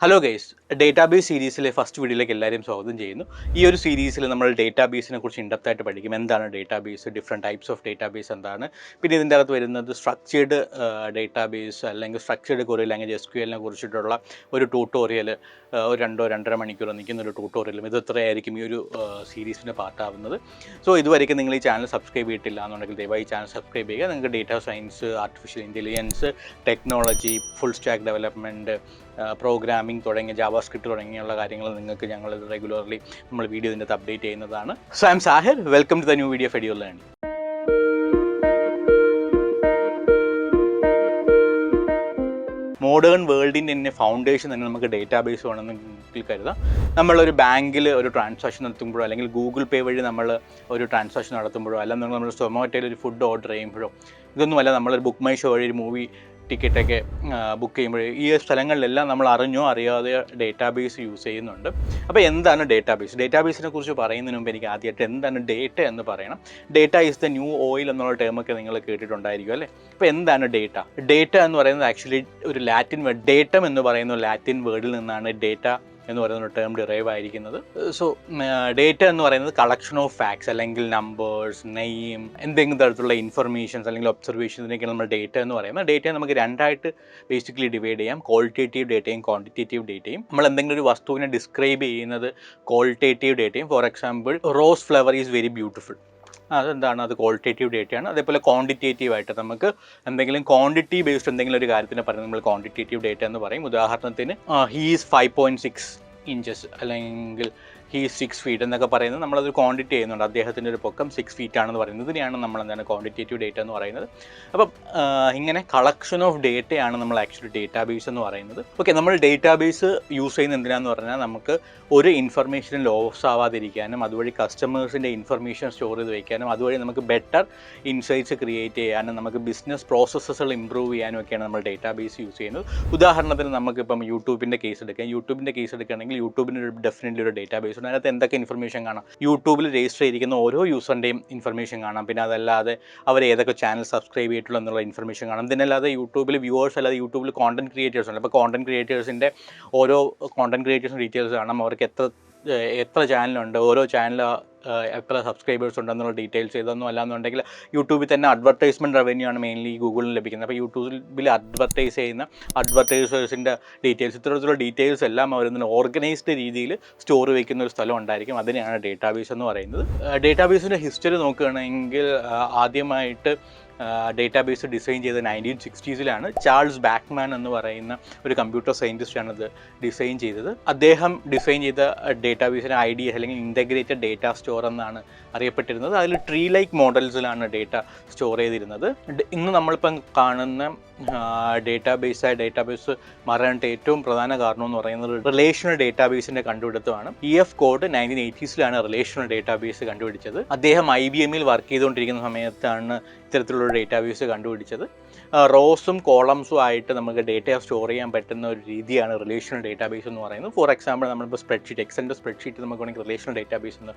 Hello guys, database സീരീസിലെ first വീഡിയോയിലേക്ക് എല്ലാവരും സ്വാഗതം ചെയ്യുന്നു. ഈ ഒരു സീരീസിൽ നമ്മൾ ഡേറ്റാബേസിനെ കുറിച്ച് ഇൻഡെപ്തായിട്ട് പഠിക്കും. എന്താണ് database, different types of database എന്താണ്, പിന്നെ ഇതിൻ്റെ അകത്ത് വരുന്നത് സ്ട്രക്ചേർഡ് ഡേറ്റാബേസ് അല്ലെങ്കിൽ സ്ട്രക്ചേർഡ് ക്വറി ലാംഗ്വേജ് SQL കുറിച്ചിട്ടുള്ള ഒരു ട്യൂട്ടോറിയൽ, ഒരു 2-2.5 മണിക്കൂർ നിൽക്കുന്ന ഒരു ട്യൂട്ടോറിയലും ഇത് ഇത്രയായിരിക്കും ഈ ഒരു സീരീസിൻ്റെ പാർട്ടാവുന്നത്. സോ ഇതുവരെയ്ക്കും നിങ്ങൾ ഈ ചാനൽ സബ്സ്ക്രൈബ് ചെയ്തിട്ടില്ല എന്നുണ്ടെങ്കിൽ ദയവായി ചാനൽ സബ്സ്ക്രൈബ് ചെയ്യുക. നിങ്ങൾക്ക് data science, artificial intelligence, technology, full stack development, programming തുടങ്ങിയ ജാവാസ്ക്രിപ്റ്റ് തുടങ്ങിയുള്ള കാര്യങ്ങൾ നിങ്ങൾക്ക് ഞങ്ങൾ റെഗുലർലി നമ്മൾ വീഡിയോ ഇതിൻ്റെ അപ്ഡേറ്റ് ചെയ്യുന്നതാണ്. So I M Sahir, welcome to the new video of Edure learning. Modern വേൾഡിൻ്റെ തന്നെ ഫൗണ്ടേഷൻ തന്നെ നമുക്ക് ഡേറ്റാബേസ് വേണമെന്നെങ്കിൽ കരുതാം. നമ്മളൊരു ബാങ്കിൽ ഒരു ട്രാൻസാക്ഷൻ നടത്തുമ്പോഴോ അല്ലെങ്കിൽ ഗൂഗിൾ പേ വഴി നമ്മൾ ഒരു ട്രാൻസാക്ഷൻ നടത്തുമ്പോഴോ അല്ലെങ്കിൽ നമ്മൾ സൊമാറ്റോയിൽ ഒരു ഫുഡ് ഓർഡർ ചെയ്യുമ്പോഴോ ഇതൊന്നുമല്ല, നമ്മളൊരു ബുക്ക് മൈ ഷോ വഴി ഒരു മൂവി ടിക്കറ്റൊക്കെ ബുക്ക് ചെയ്യുമ്പോൾ ഈ സ്ഥലങ്ങളിലെല്ലാം നമ്മൾ അറിഞ്ഞോ അറിയാതെ ഡേറ്റാബേസ് യൂസ് ചെയ്യുന്നുണ്ട്. അപ്പോൾ എന്താണ് ഡേറ്റാബേസ്? ഡേറ്റാബേസിനെ കുറിച്ച് പറയുന്നതിന് മുമ്പ് എനിക്ക് ആദ്യമായിട്ട് എന്താണ് ഡേറ്റ എന്ന് പറയണം. Data is the new oil എന്നുള്ള ടേമൊക്കെ നിങ്ങൾ കേട്ടിട്ടുണ്ടായിരിക്കും അല്ലേ? അപ്പോൾ എന്താണ് ഡേറ്റ? ഡേറ്റ എന്ന് പറയുന്നത് ആക്ച്വലി ഒരു ലാറ്റിൻ വേർഡ്, ഡേറ്റം എന്ന് പറയുന്ന ലാറ്റിൻ വേർഡിൽ നിന്നാണ് ഡേറ്റ എന്ന് പറയുന്ന ടേം ഡിറൈവ് ആയിരിക്കുന്നത്. സോ ഡേറ്റ എന്ന് പറയുന്നത് കളക്ഷൻ ഓഫ് ഫാക്ട്സ് അല്ലെങ്കിൽ നമ്പേഴ്സ്, നെയിം, എന്തെങ്കിലും തരത്തിലുള്ള ഇൻഫർമേഷൻസ് അല്ലെങ്കിൽ ഒബ്സർവേഷൻസിനൊക്കെയാണ് നമ്മൾ ഡേറ്റ എന്ന് പറയുന്നത്. ഡേറ്റ നമുക്ക് രണ്ടായിട്ട് ബേസിക്കലി ഡിവൈഡ് ചെയ്യാം: ക്വാളിറ്റേറ്റീവ് ഡേറ്റയും ക്വാണ്ടിറ്റേറ്റീവ് ഡേറ്റയും. നമ്മൾ എന്തെങ്കിലും ഒരു വസ്തുവിനെ ഡിസ്ക്രൈബ് ചെയ്യുന്നത് ക്വാളിറ്റേറ്റീവ് ഡേറ്റയും. For example, rose flower is very beautiful. അതെന്താണ്? അത് ക്വാളിറ്റേറ്റീവ് ഡേറ്റയാണ്. അതേപോലെ ക്വാണ്ടിറ്റേറ്റീവ് ആയിട്ട് നമുക്ക് എന്തെങ്കിലും ക്വാണ്ടിറ്റി ബേസ്ഡ് എന്തെങ്കിലും ഒരു കാര്യത്തിനെ പറയുന്നത് നമ്മൾ ക്വാണ്ടിറ്റേറ്റീവ് ഡേറ്റ എന്ന് പറയും. ഉദാഹരണത്തിന് ഹീസ് 5.6 ഇഞ്ചസ് അല്ലെങ്കിൽ ഹീസ് 6 feet എന്നൊക്കെ പറയുന്നത് നമ്മളതൊരു ക്വാണ്ടിറ്റി ചെയ്യുന്നുണ്ട്. അദ്ദേഹത്തിൻ്റെ ഒരു പൊക്കം 6 feet ആണെന്ന് പറയുന്നത്. ഇതിനെയാണ് നമ്മൾ എന്താണ് ക്വാണ്ടിറ്റേറ്റീവ് ഡേറ്റ എന്ന് പറയുന്നത്. അപ്പം ഇങ്ങനെ കളക്ഷൻ ഓഫ് ഡേറ്റയാണ് നമ്മൾ ആക്ച്വലി ഡേറ്റാബേസ് എന്ന് പറയുന്നത്. ഓക്കെ, നമ്മൾ ഡേറ്റാബേസ് യൂസ് ചെയ്യുന്നത് എന്തിനാന്ന് പറഞ്ഞാൽ നമുക്ക് ഒരു ഇൻഫർമേഷൻ ലോസ് ആവാതിരിക്കാനും അതുവഴി കസ്റ്റമേഴ്സിൻ്റെ ഇൻഫർമേഷൻ സ്റ്റോർ ചെയ്ത് വയ്ക്കാനും അതുവഴി നമുക്ക് ബെറ്റർ ഇൻസൈറ്റ്സ് ക്രിയേറ്റ് ചെയ്യാനും നമുക്ക് ബിസിനസ് പ്രോസസ്സുകൾ ഇമ്പ്രൂവ് ചെയ്യാനും ഒക്കെയാണ് നമ്മൾ ഡേറ്റാബേസ് യൂസ് ചെയ്യുന്നത്. ഉദാഹരണത്തിന് നമുക്കിപ്പം യൂട്യൂബിൻ്റെ കേസ് എടുക്കാം. യൂട്യൂബിൻ്റെ കേസ് എടുക്കുകയാണെങ്കിൽ യൂട്യൂബിന് ഒരു ഡെഫിനറ്റ്ലി ഒരു ഡേറ്റാബേസ് ഉണ്ട്. അതിനകത്ത് എന്തൊക്കെ ഇൻഫർമേഷൻ കാണാം? യൂട്യൂബിൽ രജിസ്റ്റർ ചെയ്തിരിക്കുന്ന ഓരോ യൂസറിൻ്റെയും ഇൻഫർമേഷൻ കാണാം. പിന്നെ അതല്ലാതെ അവർ ഏതൊക്കെ ചാനൽ സബ്സ്ക്രൈബ് ചെയ്തിട്ടുള്ള എന്നുള്ള ഇൻഫർമേഷൻ കാണാം. ഇതിനല്ലാതെ യൂട്യൂബിൽ വ്യൂവേഴ്സ് അല്ലാതെ യൂട്യൂബിൽ കോണ്ടന്റ് ക്രിയേറ്റേഴ്സ് ഉണ്ട്. അപ്പോൾ കോണ്ടന്റ് ക്രിയേറ്റേഴ്സിൻ്റെ ഓരോ കോണ്ടന്റ് ക്രിയേറ്റേഴ്സിൻ്റെ ഡീറ്റെയിൽസ് കാണാം. അവർക്ക് എത്ര ചാനലുണ്ട്, ഓരോ ചാനൽ എത്ര സബ്സ്ക്രൈബേഴ്സ് ഉണ്ടെന്നുള്ള ഡീറ്റെയിൽസ്. ഇതൊന്നും അല്ലാന്നുണ്ടെങ്കിൽ യൂട്യൂബിൽ തന്നെ അഡ്വർടൈസ്മെൻറ്റ് റവന്യൂ ആണ് മെയിൻലി ഗൂഗിളിൽ ലഭിക്കുന്നത്. അപ്പോൾ യൂട്യൂബിൽ അഡ്വർടൈസ് ചെയ്യുന്ന അഡ്വർടൈസേഴ്സിൻ്റെ ഡീറ്റെയിൽസ്, ഇത്തരത്തിലുള്ള ഡീറ്റെയിൽസ് എല്ലാം അവർ ഓർഗനൈസ്ഡ് രീതിയിൽ സ്റ്റോർ വയ്ക്കുന്ന ഒരു സ്ഥലം ഉണ്ടായിരിക്കും. അതിനെയാണ് ഡേറ്റാബേസ് എന്ന് പറയുന്നത്. ഡേറ്റാബേസിൻ്റെ ഹിസ്റ്ററി നോക്കുകയാണെങ്കിൽ ആദ്യമായിട്ട് ഡേറ്റാബേസ് ഡിസൈൻ ചെയ്തത് 1960s ചാൾസ് ബാക്ക്മാൻ എന്ന് പറയുന്ന ഒരു കമ്പ്യൂട്ടർ സയൻറ്റിസ്റ്റാണ് ഇത് ഡിസൈൻ ചെയ്തത്. അദ്ദേഹം ഡിസൈൻ ചെയ്ത ഡേറ്റാബേസിൻ്റെ IDS അല്ലെങ്കിൽ ഇൻ്റഗ്രേറ്റഡ് ഡേറ്റ സ്റ്റോർ എന്നാണ് അറിയപ്പെട്ടിരുന്നത്. അതിൽ ട്രീ ലൈക്ക് മോഡൽസിലാണ് ഡേറ്റ സ്റ്റോർ ചെയ്തിരുന്നത്. ഇന്ന് നമ്മളിപ്പം കാണുന്ന ഡേറ്റാബേസ് മാറാനായിട്ട് ഏറ്റവും പ്രധാന കാരണം എന്ന് പറയുന്നത് റിലേഷണൽ ഡേറ്റാബേസിൻ്റെ കണ്ടുപിടുത്തമാണ്. EF Codd 1980s relational database കണ്ടുപിടിച്ചത്. അദ്ദേഹം IBM വർക്ക് ചെയ്തുകൊണ്ടിരിക്കുന്ന സമയത്താണ് ഇത്തരത്തിലുള്ള ഡേറ്റാബേസ് കണ്ടുപിടിച്ചത്. റോസും കോളംസും ആയിട്ട് നമുക്ക് ഡേറ്റ സ്റ്റോർ ചെയ്യാൻ പറ്റുന്ന ഒരു രീതിയാണ് റിലേഷണൽ ഡേറ്റാബേസ് എന്ന് പറയുന്നത്. ഫോർ എക്സാമ്പിൾ, നമ്മളിപ്പോൾ സ്പ്രെഡ്ഷീറ്റ്, എക്സലിൻ്റെ സ്പ്രെഡ്ഷീറ്റ് നമുക്ക് വേണമെങ്കിൽ റിലേഷണൽ ഡേറ്റാബേസ് എന്ന്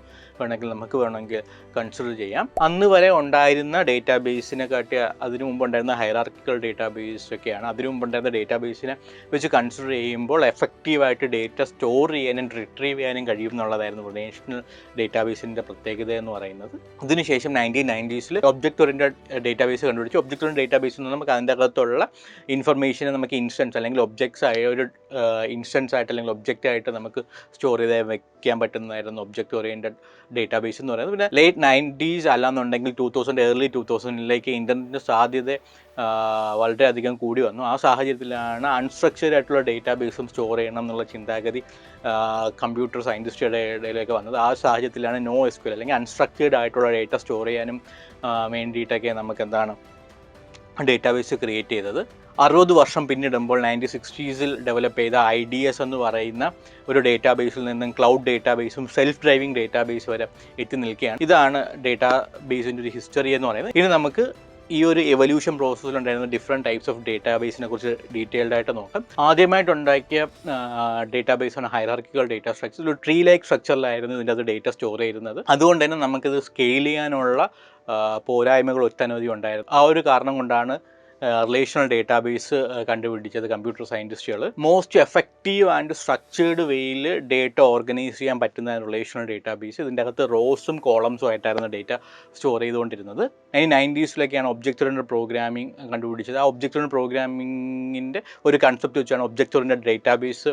വേണമെങ്കിൽ കൺസിഡർ ചെയ്യാം. അന്ന് വരെ ഉണ്ടായിരുന്ന ഡേറ്റാബേസിനെ കാട്ടി അതിനു മുമ്പ് ഉണ്ടായിരുന്ന ഹൈറാർക്കിക്കൽ ഡേറ്റാബേസ് ഒക്കെയാണ്. അതിനു മുമ്പ് ഉണ്ടായിരുന്ന ഡേറ്റാബേസിനെ വെച്ച് കൺസിഡർ ചെയ്യുമ്പോൾ എഫക്റ്റീവായിട്ട് ഡേറ്റ സ്റ്റോർ ചെയ്യാനും റിട്രീവ് ചെയ്യാനും കഴിയും എന്നുള്ളതായിരുന്നു റിലേഷണൽ ഡേറ്റാബേസിൻ്റെ പ്രത്യേകത എന്ന് പറയുന്നത്. ഇതിനുശേഷം 1990s ഒബ്ജക്റ്റ് ഓറിയൻറ്റഡ് ഡേറ്റാബേസ് കണ്ടുപിടിച്ചു. ഒബ്ജക്റ്റ് ഓറിയൻറ്റഡ് ഡേറ്റാബേസ് നമുക്ക് അതിൻ്റെ അകത്തുള്ള ഇൻഫർമേഷനെ നമുക്ക് ഇൻസ്റ്റൻസ് അല്ലെങ്കിൽ ഒബ്ജക്ട്സ് ആയ ഒരു ഇൻസ്റ്റൻസ് ആയിട്ട് അല്ലെങ്കിൽ ഒബ്ജക്റ്റ് ആയിട്ട് നമുക്ക് സ്റ്റോർ ചെയ്ത് വെക്കാൻ പറ്റുന്നതായിരുന്നു ഒബ്ജക്റ്റ് ഓറിയൻറ്റഡ് ഡേറ്റാബേസ് എന്ന് പറയുന്നത്. പിന്നെ ലേറ്റ് 90s അല്ലാന്നുണ്ടെങ്കിൽ 2000 early 2000 ഇൻ്റർനെറ്റിൻ്റെ സാധ്യത വളരെയധികം കൂടി വന്നു. ആ സാഹചര്യത്തിലാണ് അൺസ്ട്രക്ചേർഡ് ആയിട്ടുള്ള ഡേറ്റാബേസും സ്റ്റോർ ചെയ്യണം എന്നുള്ള ചിന്താഗതി കമ്പ്യൂട്ടർ സയൻറ്റിസ്റ്റുകളുടെ ഇടയിലേക്ക് വന്നത്. ആ സാഹചര്യത്തിലാണ് NoSQL അല്ലെങ്കിൽ അൺസ്ട്രക്ചേർഡ് ആയിട്ടുള്ള ഡേറ്റ സ്റ്റോർ ചെയ്യാനും വേണ്ടിയിട്ടൊക്കെ നമുക്ക് എന്താണ് ഡേറ്റാബേസ് ക്രിയേറ്റ് ചെയ്തത്. 60 വർഷം പിന്നിടുമ്പോൾ 1960s ഡെവലപ്പ് ചെയ്ത IDS എന്ന് പറയുന്ന ഒരു ഡേറ്റാബേസിൽ നിന്നും ക്ലൗഡ് ഡേറ്റാബേസും സെൽഫ് ഡ്രൈവിംഗ് ഡേറ്റാബേസ് വരെ എത്തി നിൽക്കുകയാണ്. ഇതാണ് ഡേറ്റാബേസിൻ്റെ ഒരു ഹിസ്റ്ററി എന്ന് പറയുന്നത്. ഇനി നമുക്ക് ഈ ഒരു എവല്യൂഷൻ പ്രോസസ്സിലുണ്ടായിരുന്ന ഡിഫറെൻറ്റ് ടൈപ്സ് ഓഫ് ഡേറ്റാബേസിനെ കുറിച്ച് ഡീറ്റെയിൽഡ് ആയിട്ട് നോക്കാം. ആദ്യമായിട്ടുണ്ടാക്കിയ ഡേറ്റാബേസാണ് ഹൈറാർക്കിക്കൽ ഡേറ്റ സ്ട്രക്ചർ. ഒരു ട്രീ ലൈക്ക് സ്ട്രക്ചറിലായിരുന്നു ഇതിൻ്റെ അത് ഡേറ്റ സ്റ്റോർ ചെയ്യുന്നത്. അതുകൊണ്ട് തന്നെ നമുക്കിത് സ്കെയിൽ ചെയ്യാനുള്ള പോരായ്മകൾ ഒട്ടനവധി ഉണ്ടായിരുന്നു. ആ ഒരു കാരണം കൊണ്ടാണ് റിലേഷണൽ ഡേറ്റാബേസ് കണ്ടുപിടിച്ചത് കമ്പ്യൂട്ടർ സയൻറ്റിസ്റ്റുകൾ. മോസ്റ്റ് എഫക്റ്റീവ് ആൻഡ് സ്ട്രക്ചേർഡ് വേയിൽ ഡേറ്റ ഓർഗനൈസ് ചെയ്യാൻ പറ്റുന്ന റിലേഷണൽ ഡേറ്റാബേസ്. ഇതിൻ്റെ അകത്ത് റോസും കോളംസും ആയിട്ടായിരുന്നു ഡേറ്റ സ്റ്റോർ ചെയ്തുകൊണ്ടിരുന്നത്. 90s ഒബ്ജക്റ്റ് ഓറിയൻറ്റഡ് പ്രോഗ്രാമിംഗ് കണ്ടുപിടിച്ചത്. ആ ഒബ്ജക്റ്റ് ഓറിയൻറ്റഡ് പ്രോഗ്രാമിങ്ങിൻ്റെ ഒരു കൺസെപ്റ്റ് വെച്ചാണ് ഒബ്ജക്റ്റ് ഓറിയൻറ്റഡ് ഡേറ്റാബേസ്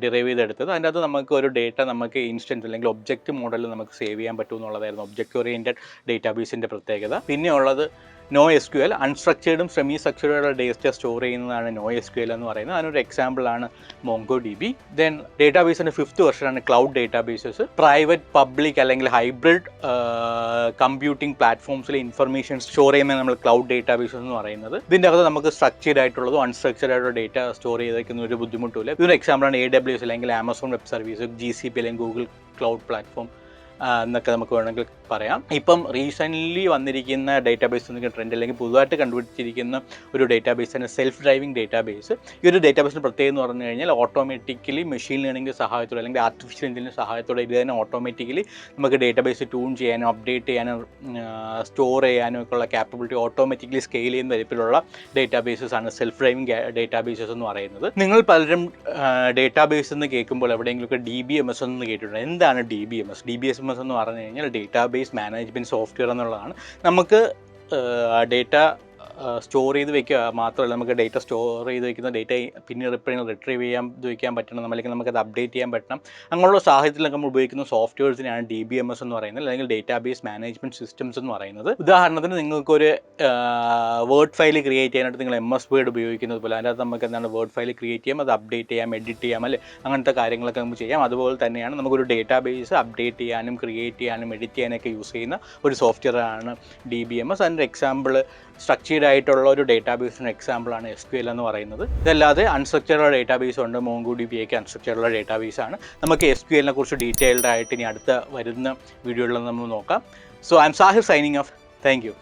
ഡിറൈവ് ചെയ്തെടുത്തത്. അതിൻ്റെ അകത്ത് നമുക്ക് ഒരു ഡേറ്റ നമുക്ക് ഇൻസ്റ്റൻസ് അല്ലെങ്കിൽ ഒബ്ജക്റ്റ് മോഡലിൽ നമുക്ക് സേവ് ചെയ്യാൻ പറ്റുമെന്നുള്ളതായിരുന്നു ഒബ്ജക്റ്റ് ഓറിയൻറ്റഡ് ഡേറ്റാബേസിൻ്റെ പ്രത്യേകത. പിന്നെ ഉള്ളത് NoSQL, അൺസ്ട്രക്ചേർഡും സെമി സ്ട്രക്ചേർഡുള്ള ഡേറ്റ സ്റ്റോർ ചെയ്യുന്നതാണ് NoSQL എന്ന് പറയുന്നത്. അതിനൊരു എക്സാമ്പിളാണ് MongoDB. ദെൻ ഡേറ്റാബേസിൻ്റെ 5th വെർഷനാണ് ക്ലൗഡ് ഡേറ്റാബേസസ്. പ്രൈവറ്റ്, പബ്ലിക് അല്ലെങ്കിൽ ഹൈബ്രിഡ് കമ്പ്യൂട്ടിംഗ് പ്ലാറ്റ്ഫോംസിൽ ഇൻഫർമേഷൻ സ്റ്റോർ ചെയ്യുന്ന നമ്മൾ ക്ലൗഡ് ഡേറ്റാബേസസ് എന്ന് പറയുന്നത്. ഇതിൻ്റെ അകത്ത് നമുക്ക് സ്ട്രക്ചേർഡ് ആയിട്ടുള്ളതും അൺസ്ട്രക്ചേർഡ് ആയിട്ടുള്ള ഡേറ്റ സ്റ്റോർ ചെയ്തേക്കുന്ന ഒരു ബുദ്ധിമുട്ടില്ല. ഇതൊരു എക്സാമ്പിളാണ് AWS അല്ലെങ്കിൽ ആമസോൺ വെബ് സർവീസ്, GCP അല്ലെങ്കിൽ ഗൂഗിൾ ക്ലൗഡ് പ്ലാറ്റ്ഫോം എന്നൊക്കെ നമുക്ക് വേണമെങ്കിൽ പറയാം. ഇപ്പം റീസെൻ്റ്ലി വന്നിരിക്കുന്ന ഡേറ്റാബേസ് എന്നൊക്കെ ട്രെൻഡ് അല്ലെങ്കിൽ പുതുതായിട്ട് കണ്ടുപിടിച്ചിരിക്കുന്ന ഒരു ഡേറ്റാബേസാണ് സെൽഫ് ഡ്രൈവിംഗ് ഡേറ്റാബേസ്. ഈ ഒരു ഡേറ്റാബേസിൻ്റെ പ്രത്യേകത എന്ന് പറഞ്ഞു കഴിഞ്ഞാൽ ഓട്ടോമാറ്റിക്കലി മെഷീൻ ലേണിംഗിൻ്റെ സഹായത്തോടെ അല്ലെങ്കിൽ ആർട്ടിഫിഷ്യൽ ഇൻ്റലിജൻസിൻ്റെ സഹായത്തോടെ ഇത് തന്നെ ഓട്ടോമാറ്റിക്കലി നമുക്ക് ഡേറ്റാബേസ് ട്യൂൺ ചെയ്യാനും അപ്ഡേറ്റ് ചെയ്യാനും സ്റ്റോർ ചെയ്യാനും ഒക്കെ ഉള്ള ക്യാപ്പബിലിറ്റി ഓട്ടോമാറ്റിക്കലി സ്കെയിൽ ചെയ്യുന്ന തരത്തിലുള്ള ഡേറ്റാബേസസ് ആണ് സെൽഫ് ഡ്രൈവിംഗ് ഡേറ്റാബേസസ് എന്ന് പറയുന്നത്. നിങ്ങൾ പലരും ഡേറ്റാബേസ് എന്ന് കേൾക്കുമ്പോൾ എവിടെയെങ്കിലുമൊക്കെ DBMS എന്ന് കേട്ടിട്ടുണ്ട്. എന്താണ് DBMS? DBMS എന്ന് പറഞ്ഞു കഴിഞ്ഞാൽ ഡേറ്റാബേസ് മാനേജ്മെൻറ്റ് സോഫ്റ്റ്വെയർ എന്നുള്ളതാണ്. നമുക്ക് ഡേറ്റ സ്റ്റോർ ചെയ്ത് വെക്കുക മാത്രമല്ല, നമുക്ക് ഡേറ്റ സ്റ്റോർ ചെയ്ത് വെക്കുന്ന ഡേറ്റ പിന്നീട് എപ്പോഴും റിട്രീവ് ചെയ്യാൻ വയ്ക്കാൻ പറ്റണം, അല്ലെങ്കിൽ നമുക്കത് അപ്ഡേറ്റ് ചെയ്യാൻ പറ്റണം. അങ്ങനെയുള്ള സാഹചര്യത്തിലൊക്കെ നമ്മൾ ഉപയോഗിക്കുന്ന സോഫ്റ്റ്വെയർസിനെയാണ് DBMS എന്ന് പറയുന്നത്, അല്ലെങ്കിൽ ഡേറ്റാബേസ് മാനേജ്മെൻറ്റ് സിസ്റ്റംസ് എന്ന് പറയുന്നത്. ഉദാഹരണത്തിന് നിങ്ങൾക്കൊരു വേർഡ് ഫയൽ ക്രിയേറ്റ് ചെയ്യാനായിട്ട് നിങ്ങൾ MS Word ഉപയോഗിക്കുന്നത് പോലെ അതിനകത്ത് നമുക്ക് എന്താണ് വേർഡ് ഫയൽ ക്രിയേറ്റ് ചെയ്യാം, അത് അപ്ഡേറ്റ് ചെയ്യാം, എഡിറ്റ് ചെയ്യാം, അല്ലേ, അങ്ങനത്തെ കാര്യങ്ങളൊക്കെ നമുക്ക് ചെയ്യാം. അതുപോലെ തന്നെയാണ് നമുക്കൊരു ഡേറ്റാബേസ് അപ്ഡേറ്റ് ചെയ്യാനും ക്രിയേറ്റ് ചെയ്യാനും എഡിറ്റ് ചെയ്യാനൊക്കെ യൂസ് ചെയ്യുന്ന ഒരു സോഫ്റ്റ്വെയറാണ് DBMS. അതിൻ്റെ എക്സാമ്പിൾ സ്ട്രക്ചേർഡ് ആയിട്ടുള്ള ഒരു ഡേറ്റാബേസിന് എക്സാമ്പിളാണ് SQL എന്ന് പറയുന്നത്. ഇതല്ലാതെ അൺസ്ട്രക്ചേർഡ് ഡേറ്റാബേസ് ഉണ്ട്. MongoDB ഒക്കെ അൺസ്ട്രക്ചേർഡ് ഡേറ്റാബേസാണ്. നമുക്ക് SQLനെ കുറിച്ച് ഡീറ്റെയിൽഡ് ആയിട്ട് ഇനി അടുത്ത വരുന്ന വീഡിയോകളിൽ നമ്മൾ നോക്കാം. So I M Sahir signing off. Thank U.